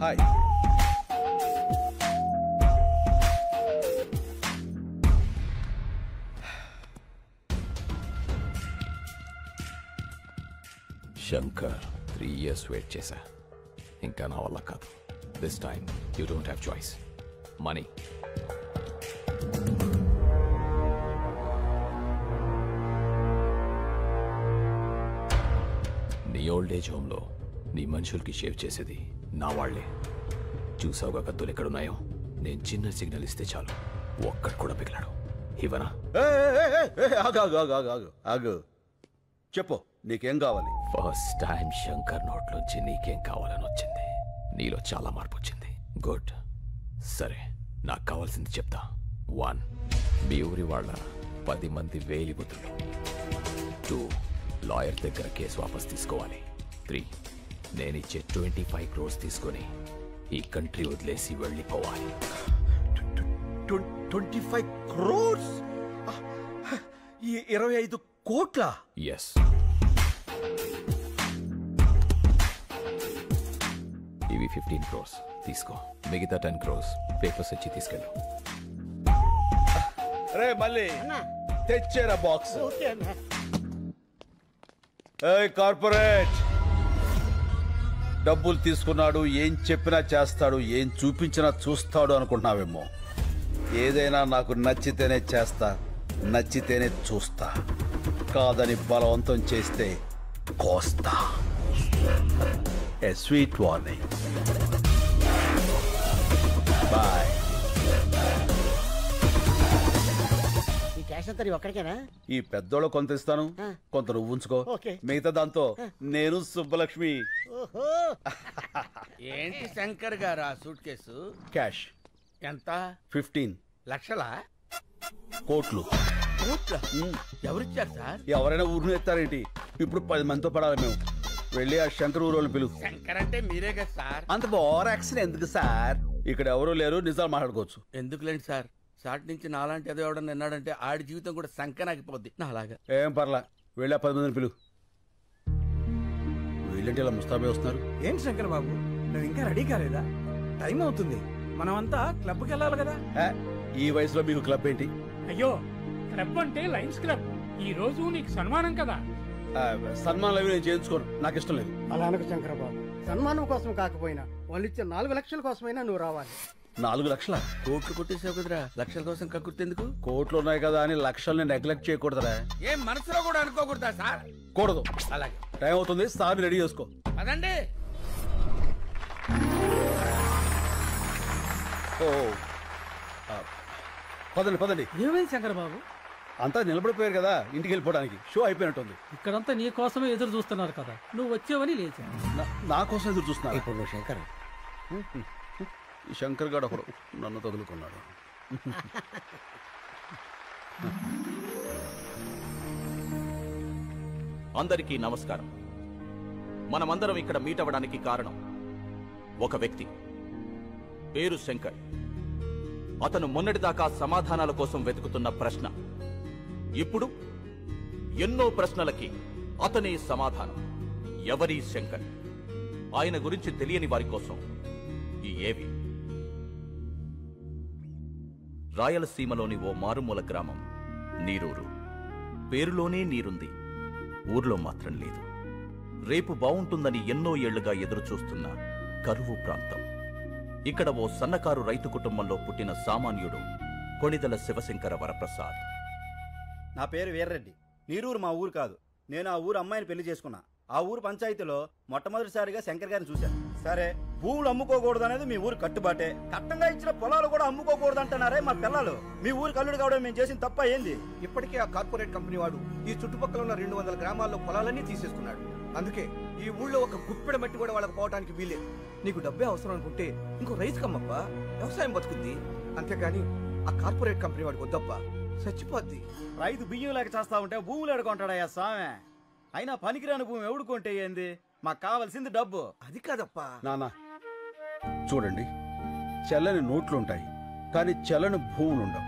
Hi. Shankar 3 years wait చేశా. ఇంకా నా వల్ల కాదు. This time you don't have choice. Money. నీ ఓల్డ్ ఏజ్ హోమ్లో నీ మనుషులకి షేవ్ చేసేది నా వాళ్లే. చూసావుగా కత్తులు ఎక్కడున్నాయో? నేను చిన్న సిగ్నల్ ఇస్తే చాలు, ఒక్కడు కూడా పిగిలాడు. ఇవనా? ఆగు, చెప్పు, నీకేం కావాలి? ఫస్ట్ టైం శంకర్ నోట్లోంచి నీకేం కావాలని వచ్చింది. నీలో చాలా మార్పు వచ్చింది. గుడ్. సరే, నాకు కావాల్సింది చెప్తా. 1, మీ ఊరి వాళ్ళ 10 మంది వేలిబుద్ధులు. 2, లాయర్ దగ్గర కేసు వాపస్ తీసుకోవాలి. 3, నేనిచ్చే 25 crores తీసుకొని ఈ కంట్రీ వదిలేసి వెళ్ళిపోవాలి. 25 crores? 25 కోట్ల? ఎస్. ఇవి 15 crores తీసుకో. మిగతా 10 crores పేపర్స్ ఇచ్చి తీసుకెళ్ళు. రే మళ్ళీ తెచ్చేరా బాక్స్. కార్పొరేట్ డబ్బులు తీసుకున్నాడు, ఏం చెప్పినా చేస్తాడు, ఏం చూపించినా చూస్తాడు అనుకుంటున్నావేమో. ఏదైనా నాకు నచ్చితేనే చేస్తా, నచ్చితేనే చూస్తా. కాదని బలవంతం చేస్తే కోస్తా. ఏ స్వీట్ వార్నింగ్. బాయ్. ఈ పెద్దోళ్ళు కొంత ఇస్తాను, కొంత నువ్వు ఉంచుకో. మిగతా దాంతో నేను సుబ్బలక్ష్మి. ఏంటి శంకర్ గారు ఆ సూట్ కేసు? క్యాష్. ఎంత? 15 లక్షల కోట్లు. ఎవరిచ్చారు సార్? ఎవరైనా ఊరిని ఎత్తారేంటి? ఇప్పుడు 10 మందితో పడాలి మేము. వెళ్ళి ఆ శంకర్ ఊరోళ్ళు పిలువు. శంకర్ అంటే మీరే కదా సార్. అంత ఓవర్ యాక్షన్ ఎందుకు సార్? ఇక్కడ ఎవరు లేరు, నిజాలు మాట్లాడుకోవచ్చు. ఎందుకులేండి సార్, షార్ట్ నుంచి నాలాంటి ఏదో ఎవడన్నా విన్నాడంటే ఆడి జీవితం కూడా సంకనాగిపోద్ది. నా అలాగా ఏం పర్లా. వెళ్ళి ఆ 10 మందిని పిలువు. వీళ్ళంటే ఇలా ముస్తాబే వస్తున్నారు. ఏంటి శంకర్ బాబు, నువ్వు ఇంకా రెడీ కాలేదా? టైం అవుతుంది, మనమంతా క్లబ్కి వెళ్ళాలి కదా. ఈ వయసులో మీకు క్లబ్ ఏంటి? అయ్యో, క్లబ్ అంటే లయన్స్ క్లబ్. ఈ రోజు నీకు సన్మానం కదా. సన్మానం అవి నేను చేయించుకోను, నాకు ఇష్టం లేదు. అలా అనకు శంకర్ బాబు, సన్మానం కోసం కాకపోయినా వాళ్ళు ఇచ్చే 4 లక్షల కోసమైనా నువ్వు రావాలి. 4 లక్షల? కోట్లు కొట్టేసావు కదరా, లక్షల కోసం కక్కుర్తెందుకు? కోట్లు ఉన్నాయి కదా అని లక్షల్ని నెగ్లెక్ట్ చేయకూడదురా. ఏం మనసులో కూడా అనుకోకూడదా సార్? కూడదు. అలాగే, టైం అవుతుంది, సార్ రెడీ చేసుకో. అదండి. పదండి పదండి. ఏమైంది శంకర్ బాబు? అంతా నిలబడిపోయారు కదా, ఇంటికి వెళ్ళిపోవడానికి. షో అయిపోయినట్టుంది. ఇక్కడంతా నీ కోసమే ఎదురు చూస్తున్నారు కదా, నువ్వు వచ్చేవని లేచా. నా కోసం ఎదురు చూస్తున్నా. ఇప్పుడు నువ్వు శంకర్, ఈ శంకర్ గారు ఒకడు నన్ను తగులుకున్నాడు. అందరికీ నమస్కారం. మనమందరం ఇక్కడ మీట్ అవ్వడానికి కారణం ఒక వ్యక్తి, పేరు శంకర్. అతను మొన్నటిదాకా సమాధానాల కోసం వెతుకుతున్న ప్రశ్న, ఇప్పుడు ఎన్నో ప్రశ్నలకి అతనే సమాధానం. ఎవరి శంకర్? ఆయన గురించి తెలియని వారి కోసం ఈ ఏవి. రాయలసీమలోని ఓ మారుమూల గ్రామం నీరూరు. పేరులోనే నీరుంది, ఊర్లో మాత్రం లేదు. రేపు బావుంటుందని ఎన్నో ఏళ్లుగా ఎదురుచూస్తున్న కరువు ప్రాంతం. ఇక్కడ ఓ సన్నకారు రైతు కుటుంబంలో పుట్టిన సామాన్యుడు కొణిదల శివశంకర వరప్రసాద్. నా పేరు వీర్రెడ్డి. నీరూరు మా ఊరు కాదు. నేను ఆ ఊరు అమ్మాయిని పెళ్లి చేసుకున్నా. ఆ ఊరు పంచాయతీలో మొట్టమొదటిసారిగా శంకర్ గారిని చూశాను. సరే, భూములు అమ్ముకోకూడదు అనేది మీ ఊరు కట్టుబాటే. కట్టంగా ఇచ్చిన పొలాలు కూడా అమ్ముకోకూడదు అంటున్నారే మా పిల్లలు. మీ ఊరు కల్లుడు కావడం మేము చేసిన తప్ప ఏంది? ఇప్పటికే ఆ కార్పొరేట్ కంపెనీ వాడు ఈ చుట్టుపక్కల ఉన్న 200 గ్రామాల్లో పొలాలన్నీ తీసేసుకున్నాడు. అందుకే ఈ ఊళ్ళో ఒక గుప్పెడ మట్టి కూడా వాళ్ళకి పోవడానికి వీలేదు. నీకు డబ్బే అవసరం అనుకుంటే ఇంకో రైతు కమ్మప్పా, వ్యవసాయం బతుకుద్ది. అంతేగాని ఆ కార్పొరేట్ కంపెనీ వాడికి వద్దప్పా, చచ్చిపోద్ది. రైతు బియ్యం లేక చేస్తా ఉంటే భూములు ఎడుకుంటాడయ్యా స్వామి. అయినా పనికిరాని భూమి ఎవడుకుంటే ఏంది? మాకు కావాల్సింది డబ్బు. అది కాదప్పా. నాన్న చూడండి, చెల్లని నోట్లుంటాయి కానీ చెల్లని భూములు ఉండవు.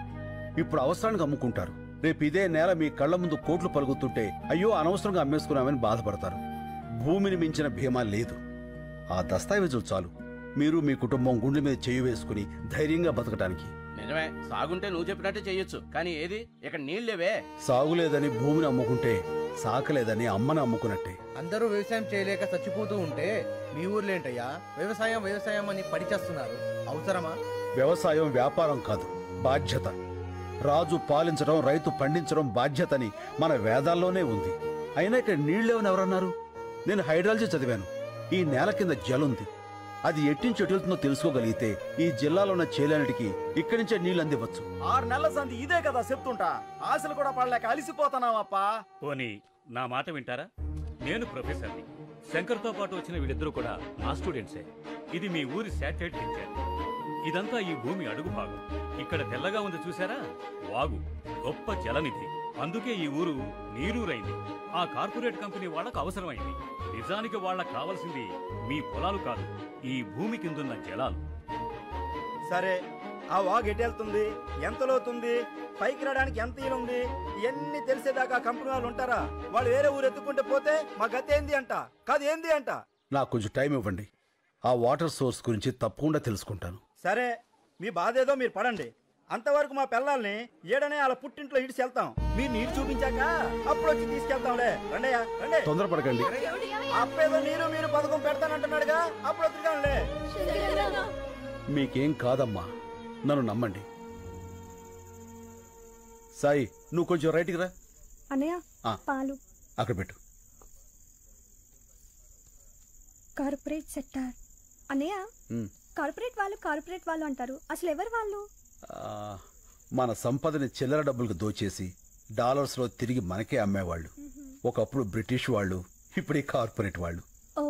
ఇప్పుడు అవసరానికి అమ్ముకుంటారు, రేపు ఇదే నేల మీ కళ్ల ముందు కోట్లు పలుకుతుంటే అయ్యో అనవసరంగా అమ్మేసుకున్నామని బాధపడతారు. భూమిని మించిన భీమా లేదు. ఆ దస్తావేజులు చాలు మీరు మీ కుటుంబం గుండె మీద చెయ్యి వేసుకుని ధైర్యంగా బతకటానికి. నిజమే, సాగుంటే నువ్వు చెప్పినట్టే చెయ్యొచ్చు, కానీ ఏది ఇక్కడ నీళ్ళేవే. సాగులేదని భూమిని అమ్ముకుంటే సాకలేదని అమ్మని అమ్ముకున్నట్టే. అందరూ వ్యవసాయం చేయలేక చచ్చిపోతూ ఉంటే మీ ఊర్లో ఏంటయ్యా వ్యవసాయం వ్యవసాయం అని పడిచేస్తున్నారు? అవసరమా? వ్యవసాయం వ్యాపారం కాదు, బాధ్యత. రాజు పాలించడం, రైతు పండించడం బాధ్యతని మన వేదాల్లోనే ఉంది. అయినా ఇక్కడ నీళ్ళేవని ఎవరన్నారు? నేను హైడ్రాలజీ చదివాను. ఈ నేల కింద జలుంది. అది ఎట్టించి ఎటుతుందో తెలుసుకోగలిగితే ఈ జిల్లాలో ఉన్న చేలన్నిటికి ఇక్కడి నుంచే నీళ్ళు అందివచ్చు. 6 నెలల సంది ఇదే కదా చెప్తుంటా. ఆశలు కూడా పడలేక అలిసిపోతున్నావప్పా. పోనీ నా మాట వింటారా? నేను ప్రొఫెసర్ని. శంకర్తో పాటు వచ్చిన వీళ్ళిద్దరూ కూడా నా స్టూడెంట్సే. ఇది మీ ఊరి శాటిలైట్ పిక్చర్. ఇదంతా ఈ భూమి అడుగు భాగం. ఇక్కడ తెల్లగా ఉంది చూసారా? వాగు, గొప్ప జలనిధి. అందుకే ఈ ఊరు నీరూరైంది. ఆ కార్పొరేట్ కంపెనీ వాళ్ళకు అవసరమైంది. నిజానికి వాళ్ళకు కావాల్సింది మీ పొలాలు కాదు, ఈ భూమి కిందున్న జలాలు. సరే, ఆ వాగు ఎటెళ్తుంది, ఎంత లోతుంది, పైకి రావడానికి ఎంత ఈలుంది, ఇవన్నీ తెలిసేదాకా కంపెనీ వాళ్ళు ఉంటారా? వాళ్ళు వేరే ఊరు ఎత్తుకుంటే పోతే మా గతి ఏంది అంట, కాదు ఏంది అంట. నాకు కొంచెం టైం ఇవ్వండి. ఆ వాటర్ సోర్స్ గురించి తప్పకుండా తెలుసుకుంటాను. సరే, మీ బాధ ఏదో మీరు పడండి. అంతవరకు మా పిల్లల్ని ఏడనే వాళ్ళ పుట్టింట్లో ఇడిచి వెళ్తాం. మీరు నీరు చూపించాక అప్పుడు వచ్చి తీసుకెళ్తాంలే. రండయ్యా రండి. తొందరపడకండి. అప్పేదో నీరు మీరు పథకం పెడతానంటున్నాడుగా, అప్పుడు వద్దుగానే. మీకేం కాదమ్మా, నన్ను నమ్మండి. సాయి, నువ్వు కొంచెం రైట్కి రా. అన్నయ్య, పాలు అక్కడ పెట్టు. Corporate sector. అన్నయ్య, కార్పొరేట్ వాళ్ళు అంటారు. అసలు ఎవరు వాళ్ళు? మన సంపదని చిల్లర డబ్బులకు దోచేసి డాలర్స్ లో తిరిగి మనకే అమ్మేవాళ్ళు. ఒకప్పుడు బ్రిటిష్ వాళ్ళు, ఇప్పుడు ఈ కార్పొరేట్ వాళ్ళు. ఓ,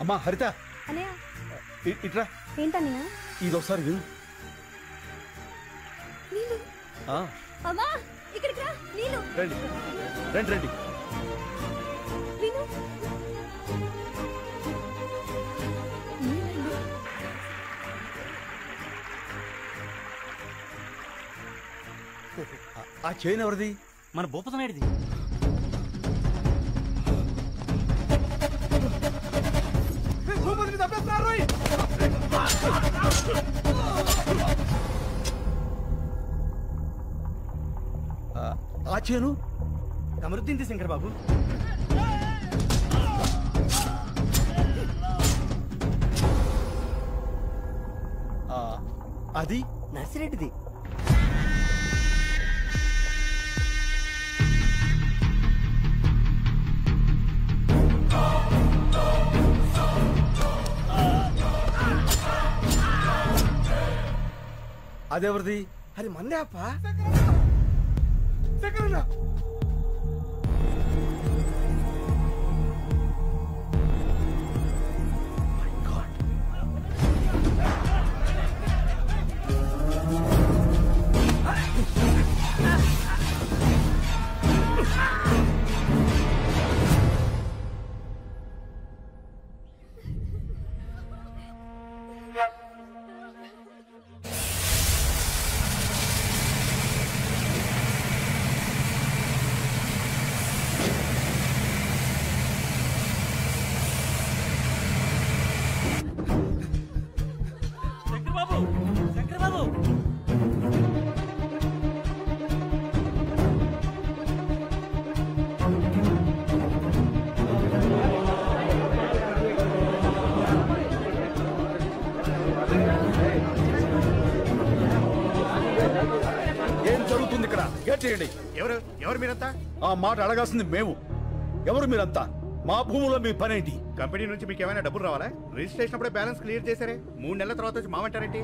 అమ్మా హరిత, అన్నయ్య. ఇట్రా. ఏంటన్నయ్య? ఇదొకసారి విను. నీళ్ళు. అమ్మా, ఇక్కడికి రా. నీళ్ళు. రండి రండి రండి. విను. ఆ చైన్ ఎవరిది? మన భూపతనాయుడిది. ఆ చేను కమరుద్దీన్ శంకర్ బాబు. అది నర్సిరెడ్డిది. అదెవరిది? అది మందే అప్ప. ఏం జరుగుతుంది ఇక్కడ? గేట్ చేయండి. ఎవరు మీరంతా? ఆ మాట అడగాల్సింది మేము. ఎవరు మీరంతా? మా భూములో మీ పనేంటి? కంపెనీ నుంచి మీకు ఏమైనా డబ్బులు రావాలా? రిజిస్ట్రేషన్ అప్పుడే బ్యాలెన్స్ క్లియర్ చేశారే, 3 నెలల తర్వాత వచ్చి మామంటారేంటి?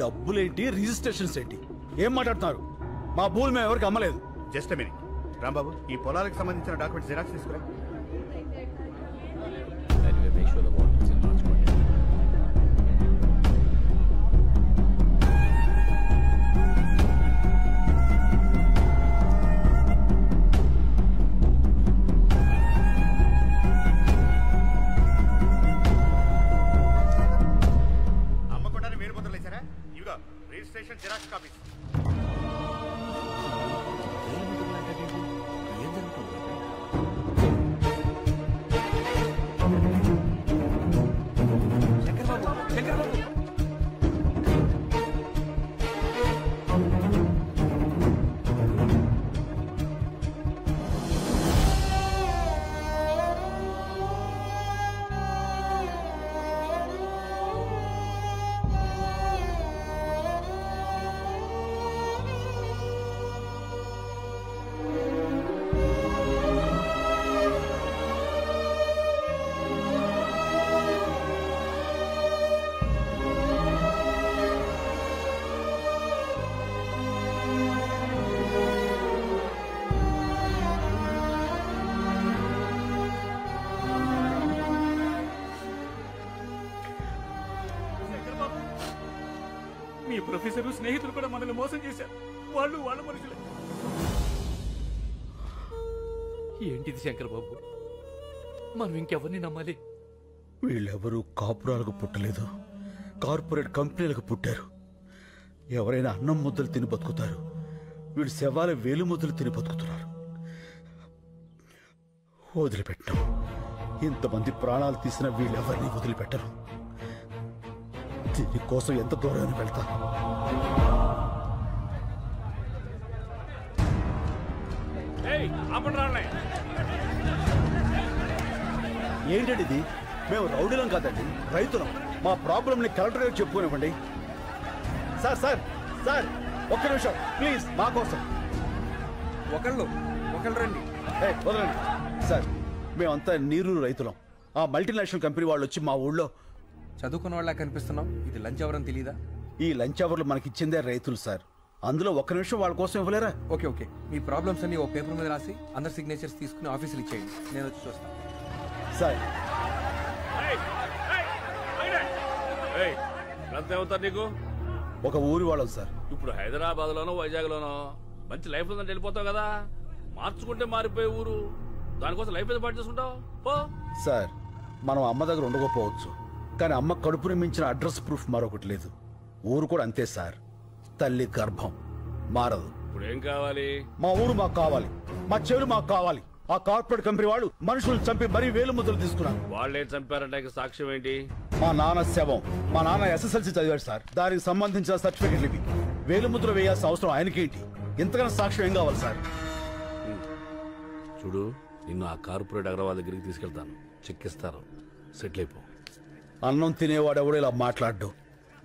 డబ్బులేంటి, రిజిస్ట్రేషన్స్ ఏంటి? ఏం మాట్లాడుతున్నారు? మా భూములు మేము ఎవరికి అమ్మలేదు. జస్ట్ మినిట్ రాంబాబు, ఈ పొలాలకు సంబంధించిన డాక్యుమెంట్స్ జిరాక్స్ తీసుకురా. Anyway, make sure the water is in large quantity. Professor స్నేహితులు కూడా మనల్ని మోసం చేశారు. వాళ్ళు వాళ్ళ మనుషులే. ఏంటిది శంకర్ బాబు, మనం ఇంకెవరిని నమ్మాలి? వీళ్ళెవరూ కాపురాలకు పుట్టలేదు, కార్పొరేట్ కంపెనీలకు పుట్టారు. ఎవరైనా అన్నం ముద్దలు తిని బతుకుతారు, వీళ్ళు శవాల వేలు ముద్దలు తిని బతుకుతున్నారు. వదిలిపెట్టాం. ఇంతమంది ప్రాణాలు తీసిన వీళ్ళెవరిని వదిలిపెట్టరు. దీనికోసం ఎంత దూరాన్ని వెళ్తాను. ఏంటండి ఇది? మేము రౌడీలం కాదండి, రైతులం. మా ప్రాబ్లంని కలెక్టర్ గారికి చెప్పుకోనివ్వండి. సార్ సార్ సార్ ఒక్క నిమిషం ప్లీజ్, మా కోసం. ఒకళ్ళు రండి. వదలండి సార్. మేమంతా నీరు రైతులం. ఆ మల్టీనేషనల్ కంపెనీ వాళ్ళు వచ్చి మా ఊళ్ళో చదువుకున్న వాళ్ళ కనిపిస్తున్నాం. ఇది లంచ్ అవర్ అని తెలీదా? ఈ లంచ్ అవర్లు మనకిచ్చిందే రైతులు సార్. అందులో ఒక్క నిమిషం వాళ్ళ కోసం ఇవ్వలేరా? ఓకే, మీ ప్రాబ్లమ్స్ అన్ని ఓ పేపర్ మీద రాసి అందరి సిగ్నేచర్స్ తీసుకుని ఆఫీసులు ఇచ్చేయండి. నేను వచ్చి చూస్తాను. సార్ అవుతారు నీకు? ఒక ఊరి వాళ్ళం సార్. ఇప్పుడు హైదరాబాద్ లోనో వైజాగ్ లోనో మంచి లైఫ్ ఉందంటే వెళ్ళిపోతావు కదా. మార్చుకుంటే మారిపోయే ఊరు, దానికోసం లైఫ్ ఏదో పాటు చేసుకుంటావు. సార్ మనం అమ్మ దగ్గర ఉండకపోవచ్చు, కానీ అమ్మ కడుపుని మించిన అడ్రస్ ప్రూఫ్ మరొకటి లేదు. ఊరు కూడా అంతే సార్, తల్లి గర్భం మారదు. ఇప్పుడు ఏం కావాలి? మా ఊరు మాకు కావాలి, మా చెవులు మాకు కావాలి. ఆ కార్పొరేట్ కంపెనీ వాళ్ళు మనుషులు చంపి మరీ వేలు ముద్రలు తీసుకున్నారు. వాళ్ళే చంపారంటే సాక్ష్యం ఏంటి? మా నాన్న శవం. మా నాన్న SSLC చదివాడు సార్. దానికి సంబంధించిన సర్టిఫికెట్లు ఇవి. వేలు ముద్ర వేయాల్సిన అవసరం ఆయనకేంటి? ఇంతకన్నా సాక్ష్యం ఏం కావాలి సార్? చూడు, నిన్ను ఆ కార్పొరేట్ అగ్రవాల్ దగ్గరికి తీసుకెళ్తాను, చెక్కిస్తారు, సెటిల్ అయిపో. అన్నం తినేవాడెవడో ఇలా మాట్లాడ్డు.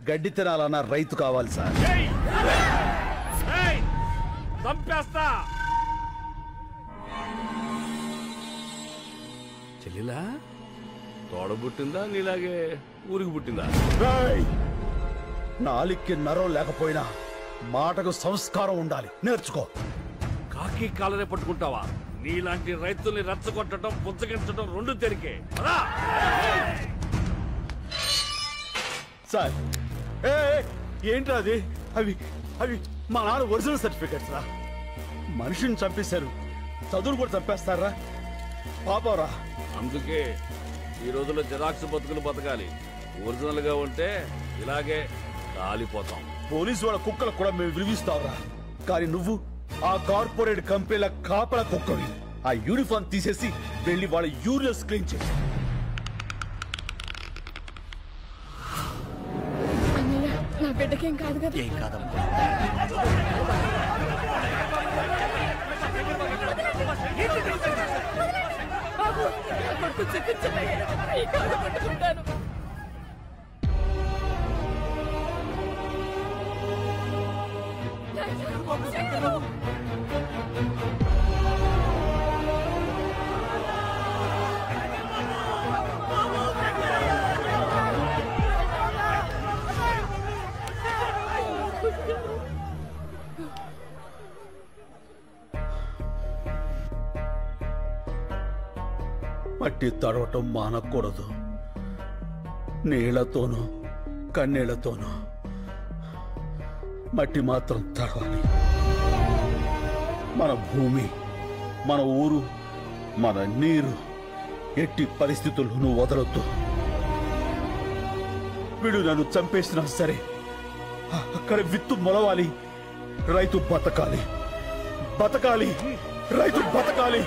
గడ్డి తినాలన్న రైతు కావాలి సార్. చంపేస్తా. చెల్లిలా తోడ పుట్టిందా నీలాగే ఊరికి పుట్టిందా? నాలికి నరం లేకపోయినా మాటకు సంస్కారం ఉండాలి, నేర్చుకో. కాకి కాలనే పట్టుకుంటావా? నీలాంటి రైతుల్ని రెచ్చగొట్టడం, బుజ్జగించడం రెండు తెరికే. సార్ ఏంట్రా అది? అవి అవి మా నాన్న ఒరిజినల్ సర్టిఫికెట్స్ రా. మనిషిని చంపేశారు, చదువులు కూడా చంపేస్తారా? పాపరా. అందుకే ఈ రోజుల్లో జిరాక్స్ బతుకులు బతకాలి. ఒరిజినల్ గా ఉంటే ఇలాగే కాలిపోతాం. పోలీసు వాళ్ళ కుక్కలకు కూడా మేము విలువిస్తావురా, కానీ నువ్వు ఆ కార్పొరేట్ కంపెనీల కాపల కుక్కవి. ఆ యూనిఫామ్ తీసేసి వెళ్ళి వాళ్ళ యూరియస్ క్లీన్ చేసి. నా బిడ్డకేం కాదు కదా? ఏం కాదమ్మా. బాబు, నా కొడుకు చికిత్సలయ్యా, ఈ కాలు పట్టుకుంటాను. మట్టి తడవటం మానకూడదు. నీళ్లతోనూ కన్నీళ్లతోనూ మట్టి మాత్రం తడవాలి. మన భూమి, మన ఊరు, మన నీరు ఎట్టి పరిస్థితుల్లోనూ వదలొద్దు. వీడు నన్ను చంపేసినా సరే అక్కడ విత్తు మొలవాలి. రైతు బతకాలి, బతకాలి, రైతు బతకాలి.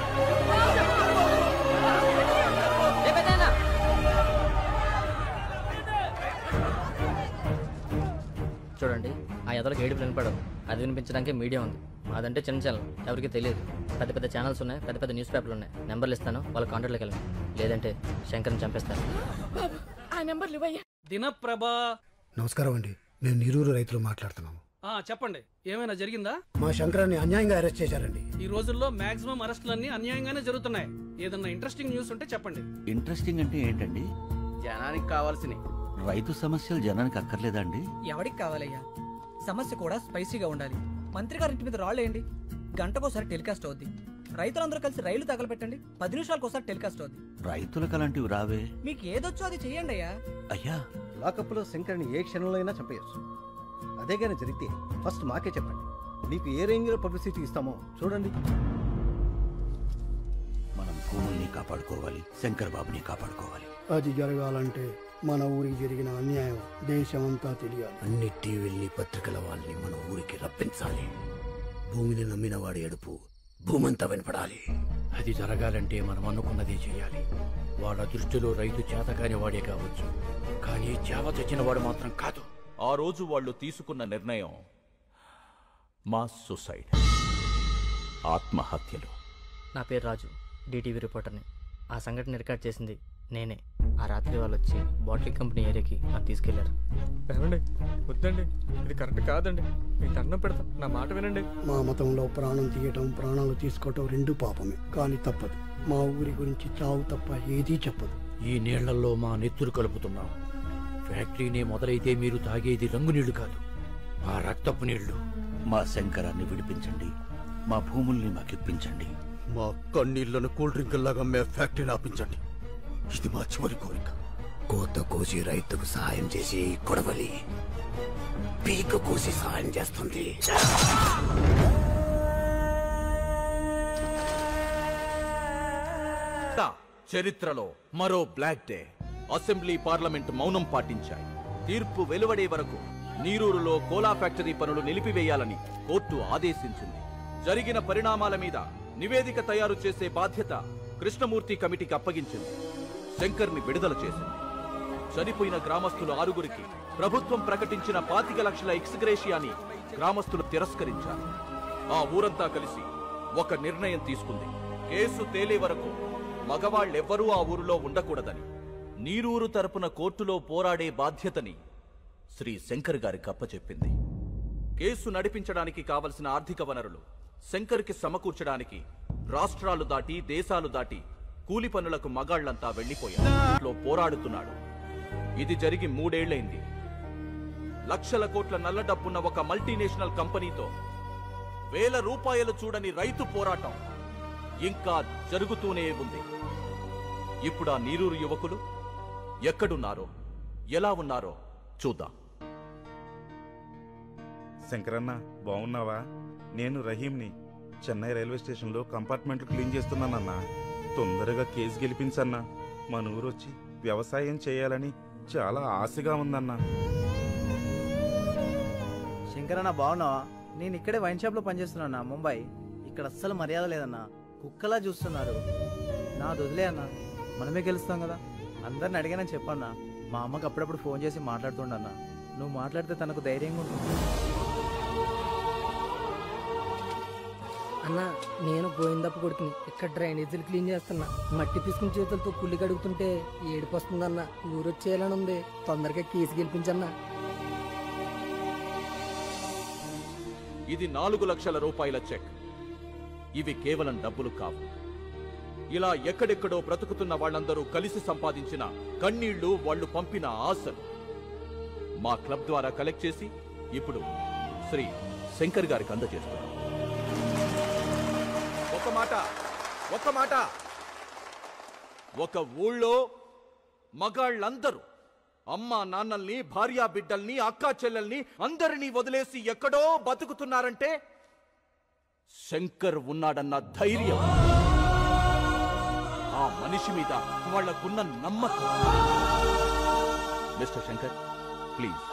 చూడండి, ఆ ఎదలకు ఏడుపు వినపడదు. అది వినిపించడానికి మీడియా ఉంది. అదంటే చిన్న ఛానల్, ఎవరికి తెలియదు. పెద్ద పెద్ద ఛానల్స్ ఉన్నాయి, పెద్ద పెద్ద న్యూస్ పేపర్లు ఉన్నాయి. నెంబర్లు ఇస్తాను, వాళ్ళ కాంటాక్ట్లోకి వెళ్ళండి. లేదంటే శంకర్ని చంపేస్తాను. ఆ నెంబర్లు ఇవ్వయ్యా. దినప్రభ. నమస్కారం అండి, నేను నీరూరు రైతులు మాట్లాడుతున్నాను. చెప్పండి, ఏమైనా జరిగిందా? మా శంకరాన్ని అన్యాయంగా అరెస్ట్ చేశారండి. ఈ రోజుల్లో మాక్సిమం అరెస్టులన్నీ అన్యాయంగానే జరుగుతున్నాయి. ఏదన్నా ఇంట్రెస్టింగ్ న్యూస్ ఉంటే చెప్పండి. ఇంట్రెస్టింగ్ అంటే ఏంటండి? జనానికి కావాల్సినవి. రైతు సమస్యలు జనానికి అక్కర్లేదండి. ఎవరికి కావాలయ్యా? సమస్య కూడా స్పైసీగా ఉండాలి. మంత్రి గారి ఇంటి మీద రాళ్ళేయండి, గంటకోసారి టెలికాస్ట్ అవుద్ది. రైతులందరూ కలిసి రైలు తగలబెట్టండి, 10 నిమిషాలకోసారి టెలికాస్ట్ అవుద్ది. రైతులకు అలాంటివి రావే. మీకు ఏదొచ్చో అది చెయ్యండి అయ్యా. అయ్యా, లాకప్లో శంకర్ని ఏ క్షణంలో అయినా చంపేయచ్చు. అదే కానీ జరిగితే ఫస్ట్ మాకే చెప్పండి. మీకు ఏ రేంజ్లో పబ్లిసిటీ ఇస్తామో చూడండి. మనం భూముల్ని కాపాడుకోవాలి, శంకర్ బాబుని కాపాడుకోవాలి. అది జరగాలంటే మన ఊరికి జరిగిన అన్యాయం దేశమంతా తెలియాలి. అన్ని టీవీల్ని పత్రికల వాళ్ళని మన ఊరికి రప్పించాలి. భూమిని నమ్మిన వాడి ఏడుపు భూమంతా వినపడాలి. అది జరగాలంటే మనం అనుకున్నదే చేయాలి. వాళ్ళ దృష్టిలో రైతు చేతకాని వాడే కావచ్చు, కానీ చావ చచ్చిన వాడు మాత్రం కాదు. ఆ రోజు వాళ్ళు తీసుకున్న నిర్ణయం మాస్ సూసైడ్, ఆత్మహత్యలు. నా పేరు రాజు, డిటీవీ రిపోర్టర్ని. ఆ సంఘటన రికార్డ్ చేసింది నేనే. ఆ రాత్రి వాళ్ళు వచ్చి బాటిల్ కంపెనీ ఏరియాకి నాకు తీసుకెళ్లారు. ఏమండి వద్దండి, ఇది కరెక్ట్ కాదండి, మీకు దండం పెడతా, నా మాట వినండి. మా మతంలో ప్రాణం తీయటం ప్రాణాలు తీసుకోవటం రెండు పాపమే, కానీ తప్పదు. మా ఊరి గురించి చావు తప్ప ఏదీ చెప్పదు. ఈ నీళ్లలో మా నెత్తురు కలుపుతున్నాం. ఫ్యాక్టరీనే మొదలైతే మీరు తాగేది రంగు నీళ్లు కాదు, ఆ రక్తపు నీళ్లు. మా శంకరాన్ని విడిపించండి, మా భూముల్ని మాకిప్పించండి. మా కన్నీళ్లను కూల్ డ్రింకుల్లాగా అమ్మే ఫ్యాక్టరీని ఆపించండి. ఇది మా చివరి కోరిక. కోత కోసి రైతుకు సహాయం చేసి కొడవలి పీక కోసి సహాయం చేస్తుంది. చరిత్రలో మరో బ్లాక్ డే. అసెంబ్లీ పార్లమెంట్ మౌనం పాటించాయి. తీర్పు వెలువడే వరకు నీరూరులో కోలా ఫ్యాక్టరీ పనులు నిలిపివేయాలని కోర్టు ఆదేశించింది. జరిగిన పరిణామాల మీద నివేదిక తయారు చేసే బాధ్యత కృష్ణమూర్తి కమిటీకి అప్పగించింది. శంకర్ని విడుదల చేసింది. చనిపోయిన గ్రామస్తులు 6గురికి ప్రభుత్వం ప్రకటించిన 25 లక్షల ఎక్స్గ్రేషియాని గ్రామస్తులు తిరస్కరించారు. ఆ ఊరంతా కలిసి ఒక నిర్ణయం తీసుకుంది. కేసు తేలే వరకు మగవాళ్ళెవ్వరూ ఆ ఊరిలో ఉండకూడదని. నీరూరు తరపున కోర్టులో పోరాడే బాధ్యతని శ్రీ శంకర్ గారికి అప్పచెప్పింది. కేసు నడిపించడానికి కావలసిన ఆర్థిక వనరులు శంకర్కి సమకూర్చడానికి రాష్ట్రాలు దాటి దేశాలు దాటి కూలి పనులకు మగాళ్లంతా వెళ్లిపోయారు. పోరాడుతున్నాడు. ఇది జరిగి 3 ఏళ్లైంది. లక్షల కోట్ల నల్ల డబ్బున్న ఒక మల్టీనేషనల్ కంపెనీతో వేల రూపాయలు చూడని రైతు పోరాటం ఇంకా జరుగుతూనే ఉంది. ఇప్పుడు ఆ నీరూరు యువకులు ఎక్కడున్నారో ఎలా ఉన్నారో చూద్దాం. శంకరన్న బాగున్నావా? నేను రహీంని. చెన్నై రైల్వే స్టేషన్లో కంపార్ట్మెంట్లు క్లీన్ చేస్తున్నానన్నా. తొందరగా కేసు గెలిపించన్నా. మన ఊరు వచ్చి వ్యవసాయం చేయాలని చాలా ఆశగా ఉందన్నా. శంకరన్న బాగున్నావా? నేను ఇక్కడే వైన్ షాప్లో పనిచేస్తున్నా ముంబై. ఇక్కడ అస్సలు మర్యాద లేదన్నా, కుక్కలా చూస్తున్నారు. నా వదిలే అన్నా, మనమే గెలుస్తాం కదా. అందరిని అడిగానని చెప్పన్నా. మా అమ్మకి అప్పుడప్పుడు ఫోన్ చేసి మాట్లాడుతుండన్నా. నువ్వు మాట్లాడితే తనకు ధైర్యంగా ఉంటుంది. అన్నా నేను గోవిందప్ప కొడుకుని. ఇక్కడ డ్రైనేజీలు క్లీన్ చేస్తున్నా. మట్టి పిసుకుని చేతులతో కుళ్ళి కడుగుతుంటే ఏడుపు వస్తుందన్నా. ఊరొచ్చేయాలని ఉంది. తొందరగా కేసు గెలిపించన్నా. ఇది 4 లక్షల రూపాయల చెక్. ఇవి కేవలం డబ్బులు కావు. ఇలా ఎక్కడెక్కడో బ్రతుకుతున్న వాళ్ళందరూ కలిసి సంపాదించిన కన్నీళ్లు, వాళ్ళు పంపిన ఆశలు మా క్లబ్ ద్వారా కలెక్ట్ చేసి ఇప్పుడు శ్రీ శంకర్ గారికి అందజేస్తున్నాం. ఒక మాట, ఒక ఊళ్ళో మగాళ్ళందరూ అమ్మా నాన్నల్ని, భార్యా బిడ్డల్ని, అక్కా చెల్లెల్ని అందరినీ వదిలేసి ఎక్కడో బతుకుతున్నారంటే శంకర్ ఉన్నాడన్న ధైర్యం, ఆ మనిషి మీద వాళ్లకున్న నమ్మకం. Mister Shankar, please.